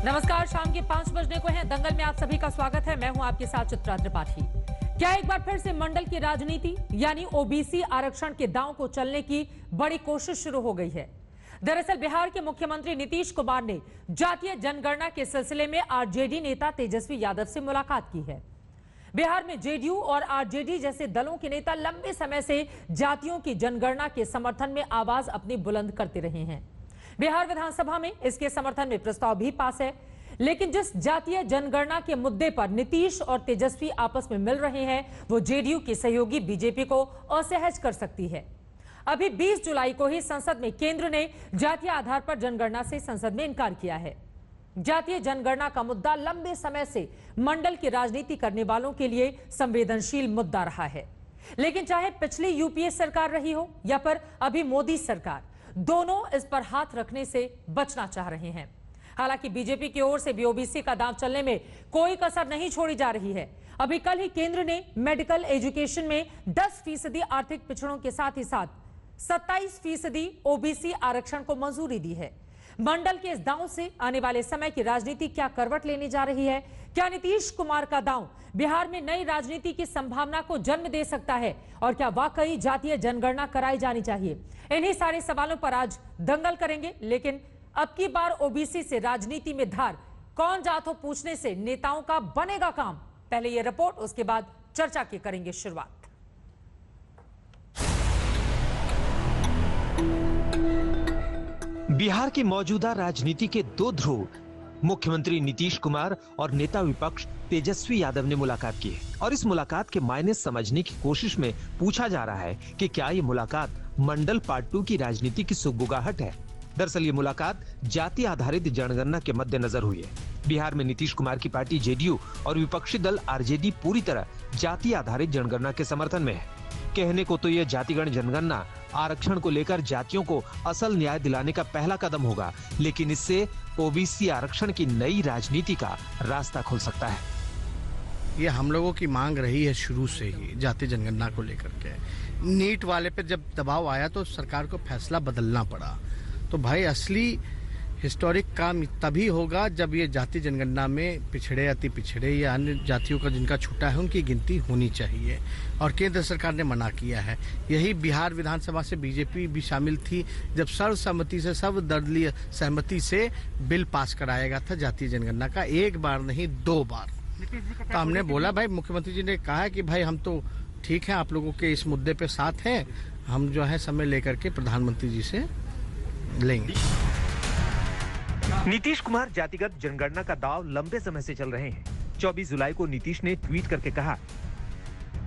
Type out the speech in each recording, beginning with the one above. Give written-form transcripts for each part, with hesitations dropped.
नमस्कार, शाम के 5 बजने को है। दंगल में आप सभी का स्वागत है। मैं हूं आपके साथ चित्रा त्रिपाठी। क्या एक बार फिर से मंडल की राजनीति यानी ओबीसी आरक्षण के दांव को चलने की बड़ी कोशिश शुरू हो गई है? दरअसल बिहार के मुख्यमंत्री नीतीश कुमार ने जातीय जनगणना के सिलसिले में आरजेडी नेता तेजस्वी यादव से मुलाकात की है। बिहार में जेडीयू और आरजेडी जैसे दलों के नेता लंबे समय से जातियों की जनगणना के समर्थन में आवाज अपनी बुलंद करते रहे हैं। बिहार विधानसभा में इसके समर्थन में प्रस्ताव भी पास है, लेकिन जिस जातीय जनगणना के मुद्दे पर नीतीश और तेजस्वी आपस में मिल रहे हैं, वो जेडीयू की सहयोगी बीजेपी को असहज कर सकती है। अभी 20 जुलाई को ही संसद में केंद्र ने जातीय आधार पर जनगणना से संसद में इनकार किया है। जातीय जनगणना का मुद्दा लंबे समय से मंडल की राजनीति करने वालों के लिए संवेदनशील मुद्दा रहा है। लेकिन चाहे पिछली यूपीए सरकार रही हो या फिर अभी मोदी सरकार, दोनों इस पर हाथ रखने से बचना चाह रहे हैं। हालांकि बीजेपी की ओर से भी ओबीसी का दांव चलने में कोई कसर नहीं छोड़ी जा रही है। अभी कल ही केंद्र ने मेडिकल एजुकेशन में 10% आर्थिक पिछड़ों के साथ ही साथ 27% ओबीसी आरक्षण को मंजूरी दी है। मंडल के इस दांव से आने वाले समय की राजनीति क्या करवट लेने जा रही है? क्या नीतीश कुमार का दांव बिहार में नई राजनीति की संभावना को जन्म दे सकता है? और क्या वाकई जातीय जनगणना कराई जानी चाहिए? इन्हीं सारे सवालों पर आज दंगल करेंगे। लेकिन अब की बार ओबीसी से राजनीति में धार कौन जात हो पूछने से नेताओं का बनेगा काम। पहले ये रिपोर्ट, उसके बाद चर्चा की करेंगे शुरुआत। बिहार की मौजूदा राजनीति के दो ध्रुव मुख्यमंत्री नीतीश कुमार और नेता विपक्ष तेजस्वी यादव ने मुलाकात की है और इस मुलाकात के मायने समझने की कोशिश में पूछा जा रहा है कि क्या ये मुलाकात मंडल पार्ट 2 की राजनीति की सुगबुगाहट है। दरअसल ये मुलाकात जाति आधारित जनगणना के मद्देनजर हुई है। बिहार में नीतीश कुमार की पार्टी जेडीयू और विपक्षी दल आरजेडी पूरी तरह जाति आधारित जनगणना के समर्थन में है। कहने को तो यह जातिगण जनगणना आरक्षण को लेकर जातियों को असल न्याय दिलाने का पहला कदम होगा, लेकिन इससे ओबीसी आरक्षण की नई राजनीति का रास्ता खुल सकता है। ये हम लोगों की मांग रही है शुरू से ही जाति जनगणना को लेकर के। नीट वाले पे जब दबाव आया तो सरकार को फैसला बदलना पड़ा। तो भाई असली हिस्टोरिक काम तभी होगा जब ये जाति जनगणना में पिछड़े, अति पिछड़े या अन्य जातियों का जिनका छूटा है उनकी गिनती होनी चाहिए, और केंद्र सरकार ने मना किया है। यही बिहार विधानसभा से बीजेपी भी शामिल थी जब सर्वसम्मति से, सर्वदलीय सहमति से बिल पास कराया गया था जातीय जनगणना का, एक बार नहीं 2 बार। तो हमने बोला भाई, मुख्यमंत्री जी ने कहा कि भाई हम तो ठीक है, आप लोगों के इस मुद्दे पे साथ हैं, हम जो है समय लेकर के प्रधानमंत्री जी से लेंगे। नीतीश कुमार जातिगत जनगणना का दाव लंबे समय से चल रहे हैं। 24 जुलाई को नीतीश ने ट्वीट करके कहा,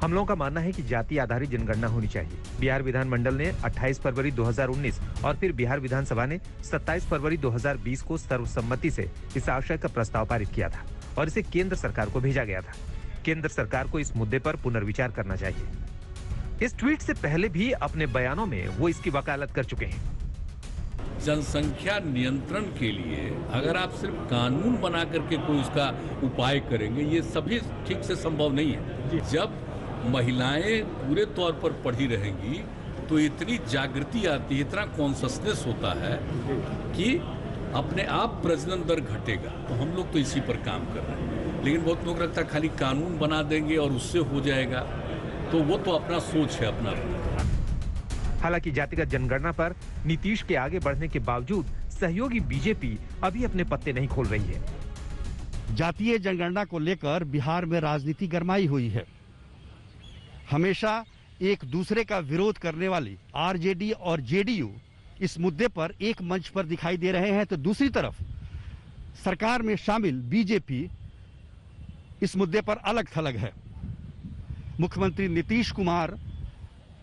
हम लोगों का मानना है कि जाति आधारित जनगणना होनी चाहिए। बिहार विधानमंडल ने 28 फरवरी 2019 और फिर बिहार विधानसभा ने 27 फरवरी 2020 को सर्वसम्मति से इस आशय का प्रस्ताव पारित किया था और इसे केंद्र सरकार को भेजा गया था। केंद्र सरकार को इस मुद्दे पर पुनर्विचार करना चाहिए। इस ट्वीट से पहले भी अपने बयानों में वो इसकी वकालत कर चुके हैं। जनसंख्या नियंत्रण के लिए अगर आप सिर्फ कानून बना करके कोई उसका उपाय करेंगे, ये सभी ठीक से संभव नहीं है। जब महिलाएं पूरे तौर पर पढ़ी रहेंगी तो इतनी जागृति आती है, इतना कॉन्शसनेस होता है कि अपने आप प्रजनन दर घटेगा। तो हम लोग तो इसी पर काम कर रहे हैं, लेकिन बहुत लोग लगता है खाली कानून बना देंगे और उससे हो जाएगा, तो वो तो अपना सोच है अपना। हालांकि जातिगत जनगणना पर नीतीश के आगे बढ़ने के बावजूद सहयोगी बीजेपी अभी अपने पत्ते नहीं खोल रही है। जातीय जनगणना को लेकर बिहार में राजनीति गरमाई हुई है। हमेशा एक दूसरे का विरोध करने वाली आरजेडी और जेडीयू इस मुद्दे पर एक मंच पर दिखाई दे रहे हैं, तो दूसरी तरफ सरकार में शामिल बीजेपी इस मुद्दे पर अलग थलग है। मुख्यमंत्री नीतीश कुमार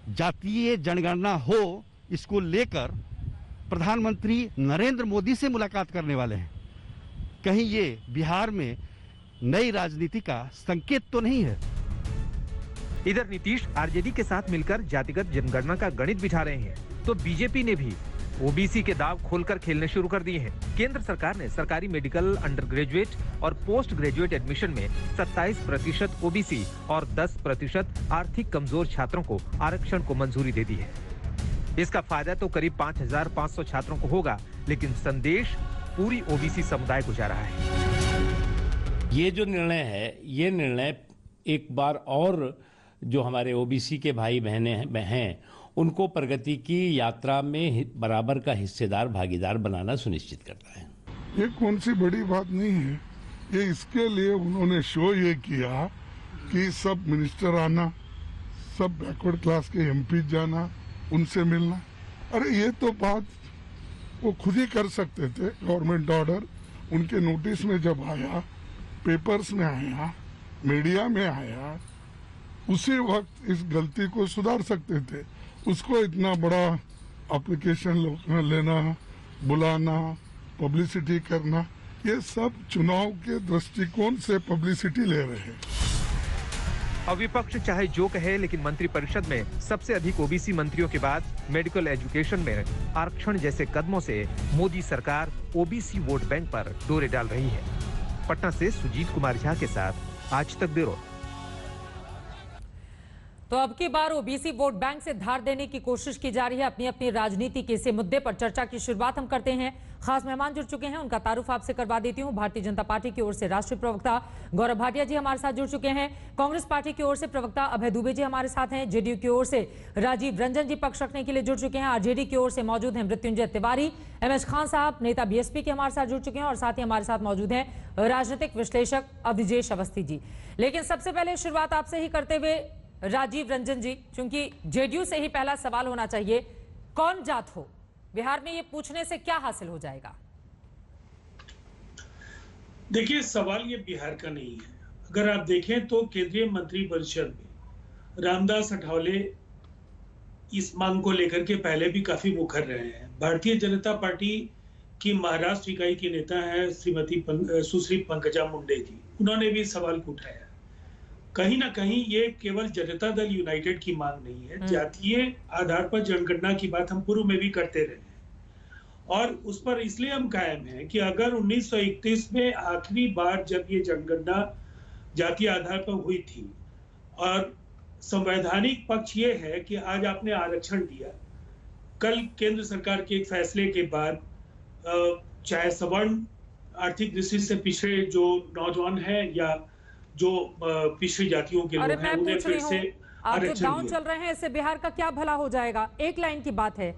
जातीय जनगणना हो इसको लेकर प्रधानमंत्री नरेंद्र मोदी से मुलाकात करने वाले हैं। कहीं ये बिहार में नई राजनीति का संकेत तो नहीं है? इधर नीतीश आरजेडी के साथ मिलकर जातिगत जनगणना का गणित बिठा रहे हैं, तो बीजेपी ने भी ओबीसी के दाव खोलकर खेलने शुरू कर दिए हैं। केंद्र सरकार ने सरकारी मेडिकल अंडर ग्रेजुएट और पोस्ट ग्रेजुएट एडमिशन में 27% ओबीसी और 10% आर्थिक कमजोर छात्रों को आरक्षण को मंजूरी दे दी है। इसका फायदा तो करीब 5,500 छात्रों को होगा, लेकिन संदेश पूरी ओबीसी समुदाय को जा रहा है। ये जो निर्णय है, ये निर्णय एक बार और जो हमारे ओबीसी के भाई बहने हैं उनको प्रगति की यात्रा में बराबर का हिस्सेदार भागीदार बनाना सुनिश्चित करता है। ये कौन सी बड़ी बात नहीं है, ये इसके लिए उन्होंने शो ये किया कि सब मिनिस्टर आना, सब बैकवर्ड क्लास के एमपी जाना, उनसे मिलना। अरे ये तो बात वो खुद ही कर सकते थे। गवर्नमेंट ऑर्डर उनके नोटिस में जब आया, पेपर्स में आया, मीडिया में आया, उसी वक्त इस गलती को सुधार सकते थे। उसको इतना बड़ा एप्लीकेशन लेना, बुलाना, पब्लिसिटी करना, ये सब चुनाव के दृष्टिकोण से पब्लिसिटी ले रहे हैं। अब विपक्ष चाहे जो कहे, लेकिन मंत्रिपरिषद में सबसे अधिक ओबीसी मंत्रियों के बाद मेडिकल एजुकेशन में आरक्षण जैसे कदमों से मोदी सरकार ओबीसी वोट बैंक पर डोरे डाल रही है। पटना से सुजीत कुमार झा के साथ आज तक ब्यूरो। तो अब की बार ओबीसी वोट बैंक से धार देने की कोशिश की जा रही है। अपनी अपनी राजनीति के इस मुद्दे पर चर्चा की शुरुआत हम करते हैं। खास मेहमान जुड़ चुके हैं, उनका तारुफ आपसे करवा देती हूं। भारतीय जनता पार्टी की ओर से राष्ट्रीय प्रवक्ता गौरव भाटिया जी हमारे साथ जुड़ चुके हैं। कांग्रेस पार्टी की ओर से प्रवक्ता अभय दुबे जी हमारे साथ हैं। जेडीयू की ओर से राजीव रंजन जी पक्ष रखने के लिए जुड़ चुके हैं। आरजेडी की ओर से मौजूद हैं मृत्युंजय तिवारी। एमएस खान साहब नेता बीएसपी के हमारे साथ जुड़ चुके हैं और साथ ही हमारे साथ मौजूद हैं राजनीतिक विश्लेषक अविजेश अवस्थी जी। लेकिन सबसे पहले शुरुआत आपसे ही करते हुए राजीव रंजन जी, क्योंकि जेडीयू से ही पहला सवाल होना चाहिए, कौन जात हो बिहार में, ये पूछने से क्या हासिल हो जाएगा? देखिए, सवाल ये बिहार का नहीं है। अगर आप देखें तो केंद्रीय मंत्रिपरिषद में रामदास अठावले इस मांग को लेकर के पहले भी काफी मुखर रहे हैं। भारतीय जनता पार्टी की महाराष्ट्र इकाई की नेता है श्रीमती सुश्री पंकजा मुंडे जी, उन्होंने भी सवाल को उठाया। कहीं ना कहीं ये केवल जनता दल यूनाइटेड की मांग नहीं है। जातीय आधार पर जनगणना की बात हम पूर्व में भी करते रहे और उस पर इसलिए हम कायम हैं कि अगर 1931 में आखिरी बार जब ये जनगणना जातीय आधार पर हुई थी और संवैधानिक पक्ष ये है कि आज आपने आरक्षण दिया, कल केंद्र सरकार के एक फैसले के बाद चाहे सवर्ण आर्थिक दृष्टि से पिछड़े जो नौजवान हैं या जो पिछड़ी जातियों के लोग हैं, उन्हें फिर से आप जो दांव चल रहे हैं, इससे बिहार का क्या भला हो जाएगा? एक लाइन की बात है।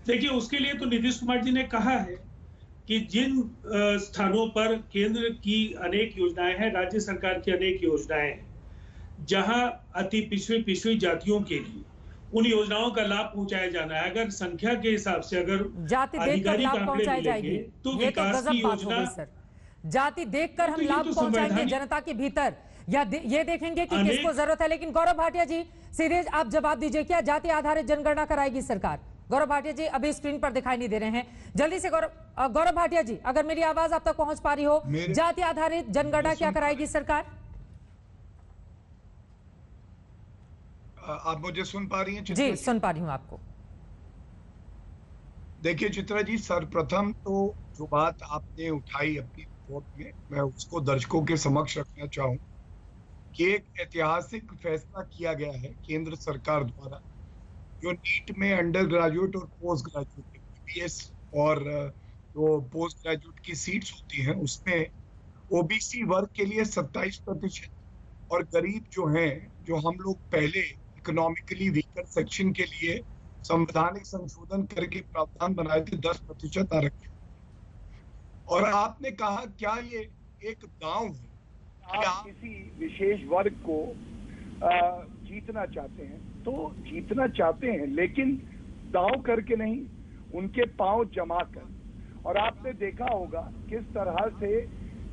देखिए, उसके लिए तो नीतीश कुमार जी ने कहा है कि जिन स्थानों पर केंद्र की अनेक योजनाएं हैं, राज्य सरकार की अनेक योजनाएं हैं, जहां अति पिछड़ी जातियों के लिए उन योजनाओं का लाभ पहुंचाया जाना है। अगर संख्या के हिसाब से अगर जाति देखकर लाभ पहुंचाई जाएगी तो ये तो विकास की गजब बात हो योजना, गई सर। जाति देखकर हम लाभ पहुंचाएंगे जनता के भीतर या ये देखेंगे कि किसको जरूरत है? लेकिन गौरव भाटिया जी, सीधे आप जवाब दीजिए, क्या जाति आधारित जनगणना कराएगी सरकार? गौरव भाटिया जी अभी स्क्रीन पर दिखाई नहीं दे रहे हैं, जल्दी से गौरव भाटिया जी, अगर मेरी आवाज आप तक पहुंच पा रही हो, जाति आधारित जनगणना क्या कराएगी सरकार? आप मुझे सुन पा रही हैं? जी, सुन पा रही हूं आपको। देखिए चित्रा जी, सर्वप्रथम तो जो बात आपने उठाई अपनी रिपोर्ट में, मैं उसको दर्शकों के समक्ष रखना चाहूँ कि एक ऐतिहासिक फैसला किया गया है केंद्र सरकार द्वारा, जो नीट में अंडर ग्रेजुएट और पोस्ट ग्रेजुएट बीबीएस और जो पोस्ट ग्रेजुएट की सीट्स होती हैं उसमें ओबीसी वर्ग के लिए 27% और गरीब जो हैं, जो हम लोग पहले इकोनॉमिकली वीकर सेक्शन के लिए संवैधानिक संशोधन करके प्रावधान बनाए थे 10% आरक्षण। और आपने कहा क्या ये एक दांव है? आप किसी विशेष वर्ग को जीतना चाहते हैं तो जीतना चाहते हैं, लेकिन दांव करके नहीं, उनके पांव जमा कर। और आपने देखा होगा किस तरह से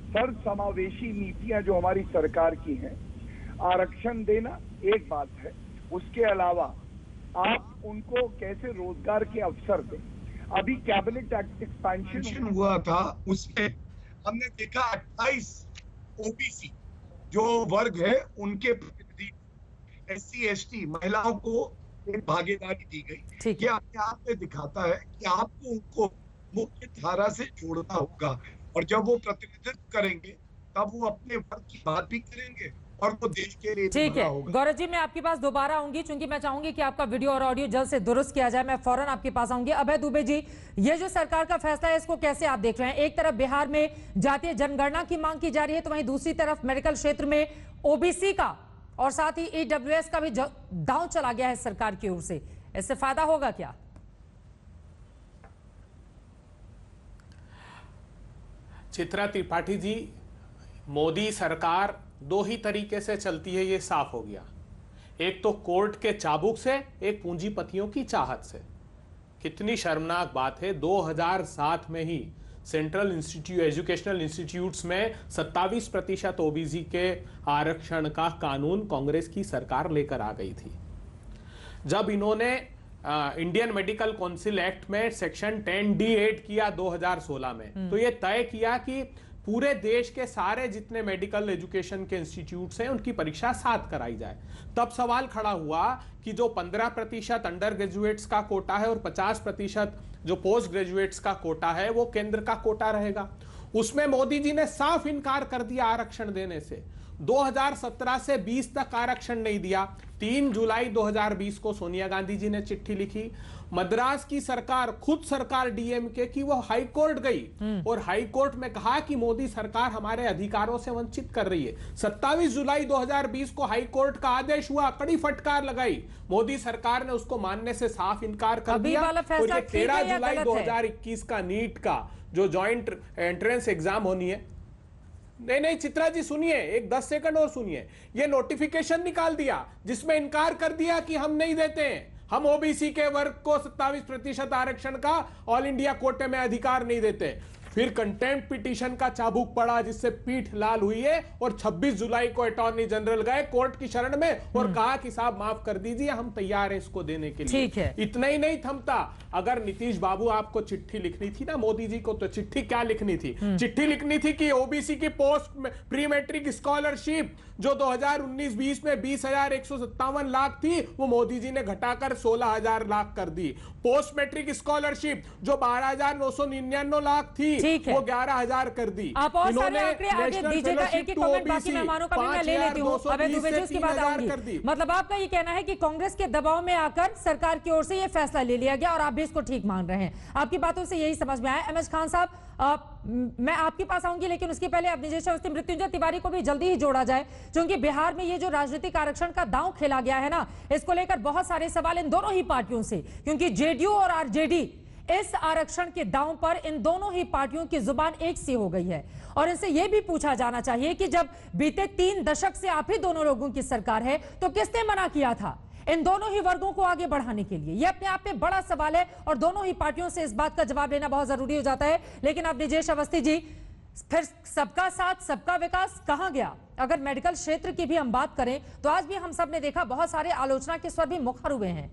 सर्वसमावेशी नीतियां जो हमारी सरकार की हैं, आरक्षण देना एक बात है, उसके अलावा आप उनको कैसे रोजगार के अवसर दें। अभी कैबिनेट एक्सपेंशन हुआ था, उसमें हमने देखा 28 ओबीसी जो वर्ग है उनके प्रतिनिधि, SC ST महिलाओं को एक भागीदारी दी गई। ये अपने आप में दिखाता है कि आपको उनको मुख्य धारा से जोड़ना होगा और जब वो प्रतिनिधित्व करेंगे तब वो अपने वर्ग की बात भी करेंगे और वो देश के लिए भी ठीक भला है होगा। गौरव जी, मैं आपके पास दोबारा आऊंगी क्योंकि मैं चाहूंगी कि आपका वीडियो और ऑडियो जल्द से दुरुस्त किया जाए। मैं फौरन आपके पास आऊंगी। अभय दुबे जी, ये जो सरकार का फैसला है इसको कैसे आप देख रहे हैं? एक तरफ बिहार में जातीय जनगणना की मांग की जा रही है, तो वहीं दूसरी तरफ मेडिकल क्षेत्र में ओबीसी का और साथ ही ईडब्ल्यूएस का भी दांव चला गया है सरकार की ओर से। इससे फायदा होगा क्या? चित्रा त्रिपाठी जी, मोदी सरकार दो ही तरीके से चलती है, ये साफ हो गया। एक तो कोर्ट के चाबुक से, एक पूंजीपतियों की चाहत से। कितनी शर्मनाक बात है, 2007 में ही सेंट्रल इंस्टीट्यूट एजुकेशनल इंस्टीट्यूट्स में 27% ओबीसी के आरक्षण का कानून कांग्रेस की सरकार लेकर आ गई थी। जब इन्होंने इंडियन मेडिकल काउंसिल एक्ट में सेक्शन 10D ऐड किया 2016 में, तो ये तय किया कि पूरे देश के सारे जितने मेडिकल एजुकेशन के इंस्टीट्यूट्स हैं उनकी परीक्षा साथ कराई जाए। तब सवाल खड़ा हुआ कि जो 15% अंडर ग्रेजुएट्स का कोटा है और 50% जो पोस्ट ग्रेजुएट्स का कोटा है वो केंद्र का कोटा रहेगा। उसमें मोदी जी ने साफ इनकार कर दिया आरक्षण देने से। 2017 से 20 तक आरक्षण नहीं दिया। 3 जुलाई 2020 को सोनिया गांधी जी ने चिट्ठी लिखी। मद्रास की सरकार, खुद सरकार डीएमके की, वो हाई कोर्ट गई और हाई कोर्ट में कहा कि मोदी सरकार हमारे अधिकारों से वंचित कर रही है। 27 जुलाई 2020 को हाई कोर्ट का आदेश हुआ, कड़ी फटकार लगाई। मोदी सरकार ने उसको मानने से साफ इनकार कर दिया। और ये 13 जुलाई 2021 का नीट का जो ज्वाइंट एंट्रेंस एग्जाम होनी है, नहीं चित्रा जी सुनिए, एक 10 सेकंड और सुनिए। ये नोटिफिकेशन निकाल दिया जिसमें इनकार कर दिया कि हम नहीं देते हैं, हम ओबीसी के वर्ग को 27% आरक्षण का ऑल इंडिया कोटे में अधिकार नहीं देते। फिर कंटेम्प्ट पिटीशन का चाबुक पड़ा जिससे पीठ लाल हुई है और 26 जुलाई को अटॉर्नी जनरल गए कोर्ट की शरण में और कहा कि साहब माफ कर दीजिए, हम तैयार हैं इसको देने के लिए। ठीक है। इतना ही नहीं थमता, अगर नीतीश बाबू आपको चिट्ठी लिखनी थी ना मोदी जी को, तो चिट्ठी क्या लिखनी थी? चिट्ठी लिखनी थी कि ओबीसी की पोस्ट प्री मैट्रिक स्कॉलरशिप जो 2019-20 में 20,157 लाख थी, वो मोदी जी ने घटाकर 16,000 लाख कर दी। पोस्ट मैट्रिक स्कॉलरशिप जो 12,999 लाख थी, वो 11,000 कर दी। आप और सारे आंकड़े आगे दीजिएगा, एक एक कमेंट बाकी मेहमानों का भी मैं ले लेती हूँ। अभय दुबे जी, उसके बाद आऊंगी। मतलब आपका ये कहना है कि कांग्रेस के दबाव में आकर सरकार की ओर से ये फैसला ले लिया गया और आप भी इसको ठीक मान रहे हैं। आपकी बातों से यही समझ में आया। MS खान साहब, मैं आपके पास आऊंगी, लेकिन उसके पहले अब निजेश अवस्थी, मृत्युंजय तिवारी को भी जल्दी ही जोड़ा जाए, क्योंकि बिहार में ये जो राजनीतिक आरक्षण का दांव खेला गया है ना, इसको लेकर बहुत सारे सवाल इन दोनों ही पार्टियों से, क्योंकि जेडीयू और आरजेडी इस आरक्षण के दांव पर इन दोनों ही पार्टियों की जुबान एक सी हो गई है। और इनसे यह भी पूछा जाना चाहिए कि जब बीते 3 दशक से आप ही दोनों लोगों की सरकार है, तो किसने मना किया था इन दोनों ही वर्गों को आगे बढ़ाने के लिए? यह अपने आप में बड़ा सवाल है और दोनों ही पार्टियों से इस बात का जवाब लेना बहुत जरूरी हो जाता है। लेकिन अब निजेश अवस्थी जी, फिर सबका साथ सबका विकास कहां गया? अगर मेडिकल क्षेत्र की भी हम बात करें तो आज भी हम सब ने देखा बहुत सारे आलोचना के स्वर भी मुखर हुए हैं।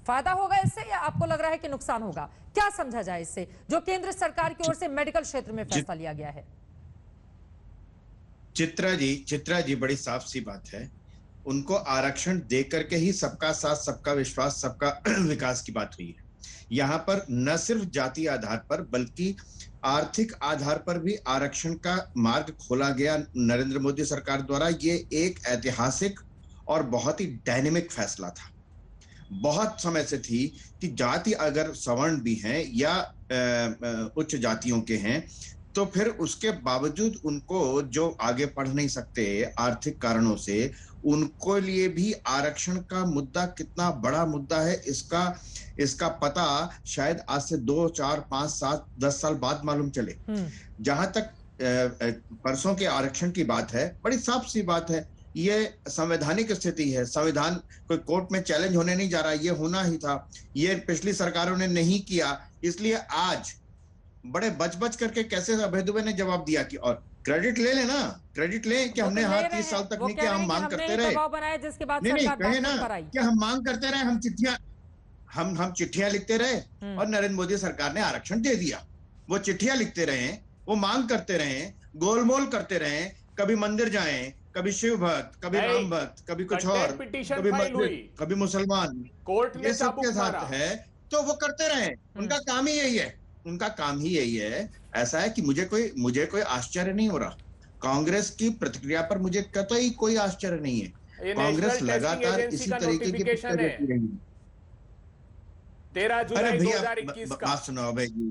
फायदा होगा इससे या आपको लग रहा है कि नुकसान होगा? क्या समझा जाए इससे जो केंद्र सरकार की ओर से मेडिकल क्षेत्र में फैसला लिया गया है? चित्रा जी बड़ी साफ सी बात है। उनको आरक्षण दे करके ही सबका साथ सबका विश्वास सबका विकास की बात हुई है। यहाँ पर न सिर्फ जाति आधार पर बल्कि आर्थिक आधार पर भी आरक्षण का मार्ग खोला गया नरेंद्र मोदी सरकार द्वारा। ये एक ऐतिहासिक और बहुत ही डायनेमिक फैसला था। बहुत समय से थी कि जाति अगर सवर्ण भी हैं या उच्च जातियों के हैं, तो फिर उसके बावजूद उनको जो आगे पढ़ नहीं सकते आर्थिक कारणों से, उनको लिए भी आरक्षण का मुद्दा कितना बड़ा मुद्दा है, इसका पता शायद आज से 2, 4, 5, 7, 10 साल बाद मालूम चले। जहां तक परसों के आरक्षण की बात है, बड़ी साफ सी बात है, ये संवैधानिक स्थिति है। संविधान कोई कोर्ट में चैलेंज होने नहीं जा रहा, ये होना ही था। ये पिछली सरकारों ने नहीं किया, इसलिए आज बड़े बच करके कैसे अभय दुबे ने जवाब दिया कि और क्रेडिट ले लेना, क्रेडिट ले कि हमने हाथ 30 साल तक नहीं किया, हम मांग करते रहे। नहीं कहे ना कि हम मांग करते रहे, हम चिट्ठियां लिखते रहे और नरेंद्र मोदी सरकार ने आरक्षण दे दिया। वो चिट्ठियां लिखते रहे, वो मांग करते रहे, गोलमोल करते रहे, कभी मंदिर जाएं, कभी शिव भक्त, कभी राम भक्त, कभी कुछ और, कभी मस्जिद, कभी मुसलमान, ये सबके साथ है तो वो करते रहे। उनका काम ही यही है, उनका काम ही यही है। ऐसा है कि मुझे कोई आश्चर्य नहीं हो रहा। कांग्रेस की प्रतिक्रिया पर मुझे कतई कोई आश्चर्य नहीं है। कांग्रेस लगातार इसी तरीके की प्रतिक्रिया देती रही। 13 जुलाई 2021 का बात सुनो अभय जी,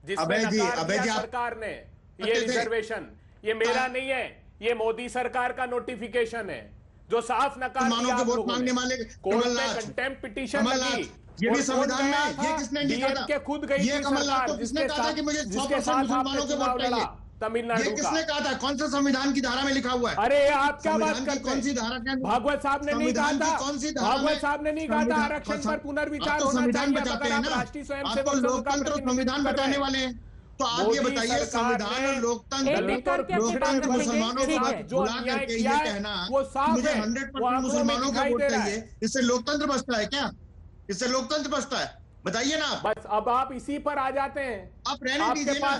जिसमें नकार दिया सरकार ने ये रिजर्वेशन, ये मेरा नहीं है, ये मोदी सरकार का नोटिफिकेशन है जो साफ नकार दिया। वोट मांगने वाले कोर्ट में कंटेम्प्ट पिटीशन लगी, ये भी संविधान में ये किसने लिखा था? के खुद गई ये कमलनाथ को किसने कहा था कि मुझे 100% मुसलमानों के वोट चाहिए? तमिलनाडु ये किसने कहा था? कौन सा संविधान की धारा में लिखा हुआ है? अरे आप क्या बात करते हैं? कौन सी धारा के? भागवत साहब ने नहीं कहा था, कौन सी धारा? भागवत साहब ने नहीं कहा था आरक्षण पर पुनर्विचार होना संविधान चाहिए। बचाते हैं ना, राष्ट्रीय आप तो लोकतंत्र और संविधान बचाने वाले हैं। तो आप ये बताइए, संविधान और लोकतंत्र मुसलमानों को बुला करके ये कहना मुझे 100% मुसलमानों का वोट चाहिए, इससे लोकतंत्र बचता है क्या? इससे लोकतंत्र बचता है? बताइए ना। बस अब आप इसी पर आ जाते हैं। आप रहने दीजिए ना।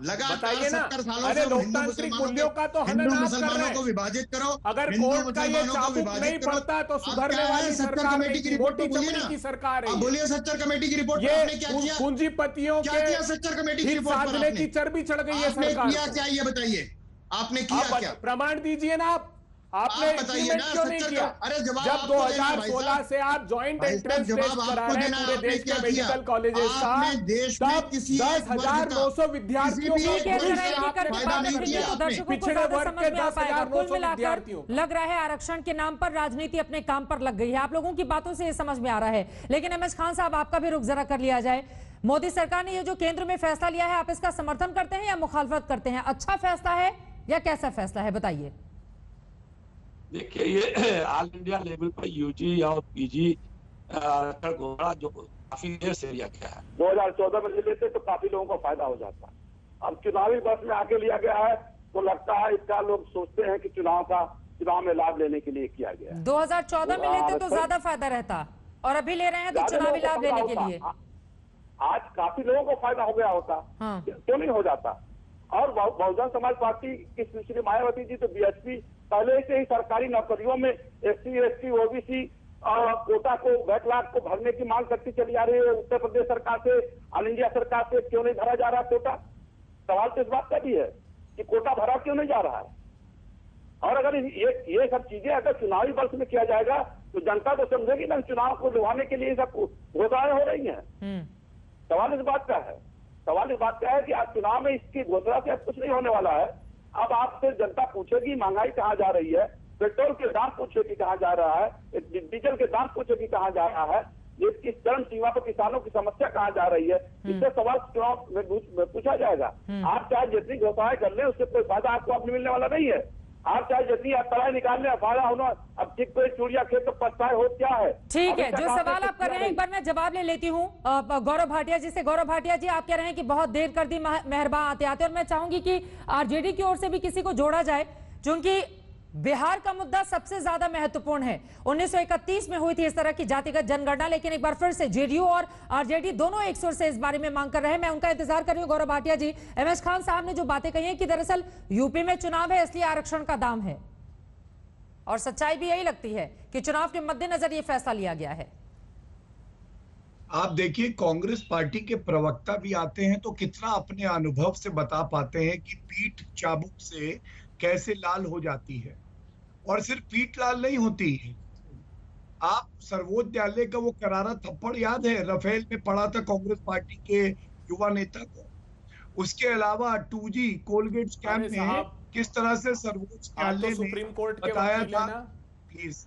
लगातार 70 सालों से लोकतांत्रिक मूल्यों का तो हनन आप कर रहे हैं। को विभाजित करो। अगर कोर्ट का ये चाबुक नहीं पड़ता तो सुधरने वाली सरकार नहीं, मोटी चमड़ी की सरकार है। बोलिए सच्चर कमेटी की रिपोर्ट पर आपने क्या किया? पूंजीपतियों के सच्चर कमेटी की रिपोर्ट पर आपने की चर्बी चढ़ गई है सरकार। किया क्या ये बताइए, आपने किया क्या? प्रमाण दीजिए ना आपने बताइए ना, क्यों नहीं किया? अरे जब 2016 से आप ज्वाइंट एंट्रेंस टेस्ट करा रहे हैं पूरे देश के मेडिकल कॉलेजेस का, तब 10,900 विद्यार्थियों पिछड़े वर्ग के 10,900 विद्यार्थियों। लग रहा है आरक्षण के नाम पर राजनीति अपने काम पर लग गई है। आप लोगों की बातों से ये समझ में आ रहा है। लेकिन एमएस खान साहब, आपका भी रुख जरा कर लिया जाए। मोदी सरकार ने ये जो केंद्र में फैसला लिया है, आप इसका समर्थन करते हैं या मुखालफत करते हैं? अच्छा फैसला है या कैसा फैसला है, बताइए। देखिए, ये ऑल इंडिया लेवल पर यूजी और पीजी घोड़ा जो काफी देर से लिया गया है। 2014 में ले लेते तो काफी लोगों को फायदा हो जाता। अब चुनावी वर्ष में आके लिया गया है तो लगता है इसका लोग सोचते हैं कि चुनाव में लाभ लेने के लिए किया गया। 2014 में लेते तो ज्यादा फायदा रहता, और अभी ले रहे हैं तो चुनावी लाभ लेने के लिए। आज काफी लोगों को फायदा हो गया होता, क्यों नहीं हो जाता? और बहुजन समाज पार्टी की सुश्री मायावती जी तो बीएसपी पहले से ही सरकारी नौकरियों में एससी, एसटी, ओबीसी कोटा को, बैकलॉग को भरने की मांग करती चली आ रही है। उत्तर प्रदेश सरकार से, ऑल इंडिया सरकार से क्यों नहीं भरा जा रहा कोटा? सवाल तो इस बात का भी है कि कोटा भरा क्यों नहीं जा रहा है। और अगर ये सब चीजें अगर चुनावी वर्ष में किया जाएगा तो जनता तो समझेगी ना, चुनाव को लुभाने के लिए सब घोषणाएं हो रही है। सवाल इस बात का है। सवाल इस बात का है कि आज चुनाव में इसकी घोषणा से कुछ नहीं होने वाला है। अब आपसे जनता पूछेगी महंगाई कहाँ जा रही है, पेट्रोल के दाम पूछेगी कहाँ जा रहा है, डीजल के दाम पूछेगी कहाँ जा रहा है, ये किस चरम सीमा पर किसानों की समस्या कहाँ जा रही है, इससे सवाल चुनाव में पूछा जाएगा। आप चाहे जितनी घोषणाएं कर ले उससे कोई फायदा आपको अपने मिलने वाला नहीं है। आप चाहे जितनी तराई निकालने फायदा होना, अब ठीक कोई चूड़िया खेत तो पछताए हो क्या है। ठीक है, जो सवाल आप कर रहे हैं एक बार मैं जवाब ले लेती हूँ गौरव भाटिया जी से। गौरव भाटिया जी, आप कह रहे हैं कि बहुत देर कर दी मेहरबान आते आते, और मैं चाहूंगी कि आरजेडी की ओर से भी किसी को जोड़ा जाए, क्योंकि बिहार का मुद्दा सबसे ज्यादा महत्वपूर्ण है। 1931 में हुई थी इस तरह की जातिगत जनगणना, लेकिन एक बार फिर से जेडीयू और आरजेडी दोनों एक सुर से इस बारे में मांग कर रहे हैं। मैं उनका इंतजार कर रही हूं। गौरव भाटिया जी, एमएस खान साहब ने जो बातें कही हैं कि दरअसल यूपी में चुनाव है इसलिए आरक्षण का दाम है, और सच्चाई भी यही लगती है कि चुनाव के मद्देनजर यह फैसला लिया गया है। आप देखिए, कांग्रेस पार्टी के प्रवक्ता भी आते हैं तो कितना अपने अनुभव से बता पाते हैं कि पीठ चाबुक से कैसे लाल हो जाती है। और सिर्फ पीठ लाल नहीं होती है। आप सर्वोच्च न्यायालय का वो करारा थप्पड़ याद है, राफेल में पड़ा था कांग्रेस पार्टी के युवा नेता को। उसके अलावा 2G कोलगेट स्कैम में किस तरह से सर्वोच्च न्यायालय ने सुप्रीम कोर्ट के बताया वकील था। है ना? प्लीज,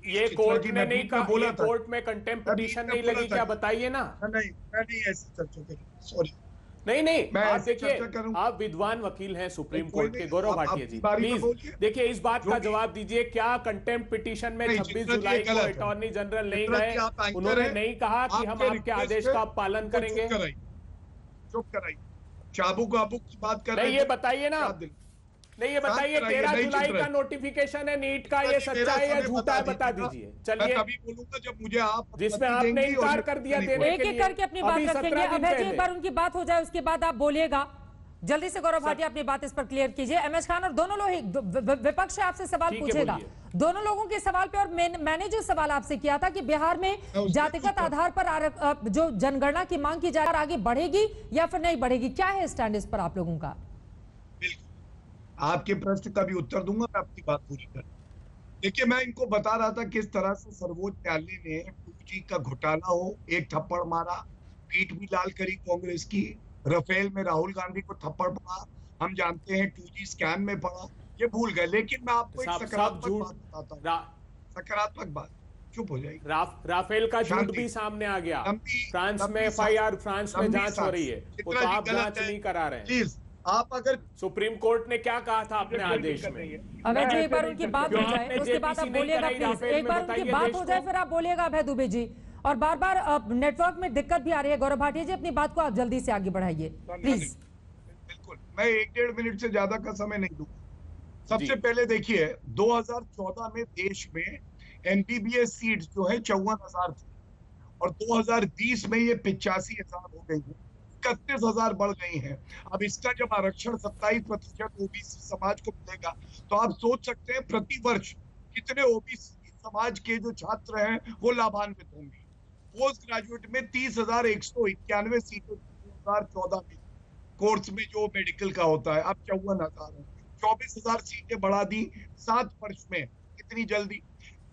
ये कोर्ट ने नहीं कहा, बोला ये था। कोर्ट में कंटेम्प्ट पिटीशन नहीं लगी क्या? बताइए ना। नहीं, मैं नहीं ऐसी चर्चा कर, सॉरी। नहीं, मैं आप ऐसी देखिए, चर्चा करूं। आप विद्वान वकील हैं सुप्रीम कोई कोर्ट के। नहीं, गौरव आप भाटिया जी, बारी में प्लीज बोलिए। देखिए, इस बात जो का भी- जवाब दीजिए, क्या कंटेम्प्ट पिटीशन में नहीं, 26 चित्रा जी, जुलाई ये को गलत है। अटॉर्नी जनरल नहीं चित्रा गए, जी, आप एंकर उन्होंने हैं। नहीं कहा कि हम आपके आपके रिक्वेस्ट आदेश पे का पालन करेंगे। चुप कराइए। चाबुक वाबुक की बात कर रहे नहीं, हैं ये बताइए ना। नहीं, ये बताइए, 13 जुलाई का नोटिफिकेशन है नीट का, ये सच्चा है या झूठा है, बता दीजिए। चलिए, तभी बोलूंगा जब मुझे आप जिसमें आपने इनकार कर दिया देने के एक लिए। एक करके अपनी बात अभी रखेंगे। 17 दिन अभय जी, पहले। एक बार उनकी बात हो जाए उसके बाद आप बोलिएगा। जल्दी से गौरव भाटिया अपनी बात इस पर क्लियर कीजिए। एमएस खान और दोनों लोग, विपक्ष आपसे सवाल पूछेगा दोनों लोगों के सवाल पे, और मैंने जो सवाल आपसे किया था कि बिहार में जातिगत आधार पर जो जनगणना की मांग की जाए आगे बढ़ेगी या फिर नहीं बढ़ेगी, क्या है स्टैंड इस पर आप लोगों का? आपके प्रश्न का भी उत्तर दूंगा, मैं अपनी बात पूरी कर। देखिए, मैं इनको बता रहा था किस तरह से सर्वोच्च न्यायालय ने 2G का घोटाला हो, एक थप्पड़ मारा, पीठ भी लाल करी कांग्रेस की। राफेल में राहुल गांधी को थप्पड़ पड़ा, हम जानते हैं 2G स्कैम में पड़ा, ये भूल गए। लेकिन मैं आपको एक सकारात्मक बात बताता हूँ, सकारात्मक बात। चुप हो जाएगी। राफेल का झूठ भी सामने आ गया। फ्रांस में FIR, फ्रांस में जांच हो रही है, वो तो आप जांच नहीं करा रहे हैं। प्लीज, आप अगर सुप्रीम कोर्ट ने क्या कहा था अपने आदेश में, अभय जी एक बार उनकी बात हो जाए, उसके बाद आप बोलिएगा प्लीज। एक बार उनकी बात हो जाए फिर आप बोलिएगा अभय दुबे जी। और बार बार नेटवर्क में दिक्कत भी आ रही है। गौरव भाटिया जी, अपनी बात को आप जल्दी से आगे बढ़ाइए प्लीज। बिल्कुल, मैं 1-1.5 मिनट से ज्यादा का समय नहीं दूंगा। सबसे पहले देखिए, 2014 में देश में MBBS सीट्स जो है 54,000 थी और 2020 में ये 85,000 हो गई है, 31,000 बढ़ गई हैं। अब इसका जब आरक्षण 27% OBC समाज को मिलेगा तो आप सोच सकते हैं प्रति वर्ष कितने OBC समाज के जो छात्र हैं वो लाभान्वित होंगे। पोस्ट ग्रेजुएट में 30,191 सीटें 2014 में कोर्स में जो मेडिकल का होता है, अब 54,000 है। 24,000 सीटें बढ़ा दी 7 वर्ष में, कितनी जल्दी।